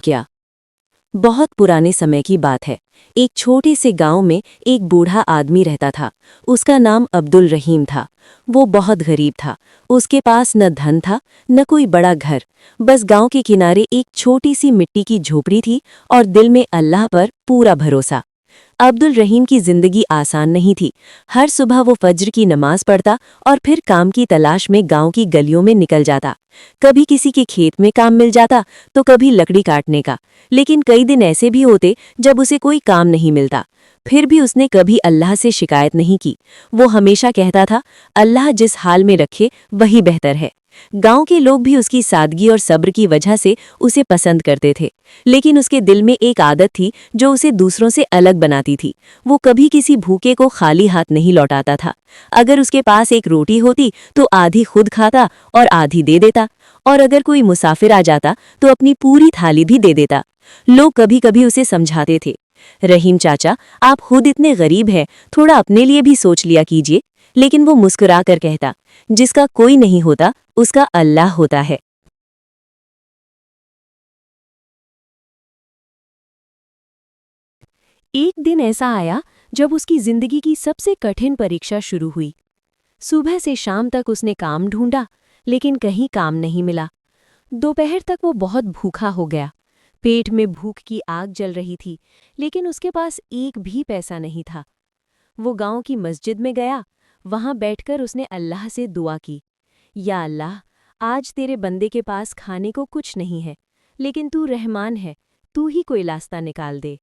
क्या बहुत पुराने समय की बात है। एक छोटे से गांव में एक बूढ़ा आदमी रहता था। उसका नाम अब्दुल रहीम था। वो बहुत गरीब था। उसके पास न धन था न कोई बड़ा घर। बस गांव के किनारे एक छोटी सी मिट्टी की झोपड़ी थी और दिल में अल्लाह पर पूरा भरोसा। अब्दुल रहीम की जिंदगी आसान नहीं थी। हर सुबह वो फज्र की नमाज पढ़ता और फिर काम की तलाश में गांव की गलियों में निकल जाता। कभी किसी के खेत में काम मिल जाता तो कभी लकड़ी काटने का। लेकिन कई दिन ऐसे भी होते जब उसे कोई काम नहीं मिलता। फिर भी उसने कभी अल्लाह से शिकायत नहीं की। वो हमेशा कहता था, अल्लाह जिस हाल में रखे वही बेहतर है। गांव के लोग भी उसकी सादगी और सब्र की वजह से उसे पसंद करते थे। लेकिन उसके दिल में एक आदत थी जो उसे दूसरों से अलग बनाती थी। वो कभी किसी भूखे को खाली हाथ नहीं लौटाता था। अगर उसके पास एक रोटी होती तो आधी खुद खाता और आधी दे देता। और अगर कोई मुसाफिर आ जाता तो अपनी पूरी थाली भी दे देता। लोग कभी कभी उसे समझाते थे, रहीम चाचा, आप खुद इतने गरीब हैं, थोड़ा अपने लिए भी सोच लिया कीजिए। लेकिन वो मुस्कुरा कर कहता, जिसका कोई नहीं होता उसका अल्लाह होता है। एक दिन ऐसा आया जब उसकी जिंदगी की सबसे कठिन परीक्षा शुरू हुई। सुबह से शाम तक उसने काम ढूंढा, लेकिन कहीं काम नहीं मिला। दोपहर तक वो बहुत भूखा हो गया। पेट में भूख की आग जल रही थी, लेकिन उसके पास एक भी पैसा नहीं था। वो गांव की मस्जिद में गया। वहां बैठकर उसने अल्लाह से दुआ की, या अल्लाह, आज तेरे बंदे के पास खाने को कुछ नहीं है, लेकिन तू रहमान है, तू ही कोई रास्ता निकाल दे।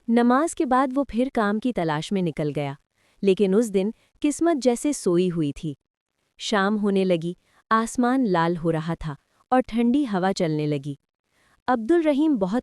नमाज के बाद वो फिर काम की तलाश में निकल गया। लेकिन उस दिन किस्मत जैसे सोई हुई थी। शाम होने लगी, आसमान लाल हो रहा था और ठंडी हवा चलने लगी। अब्दुल रहीम बहुत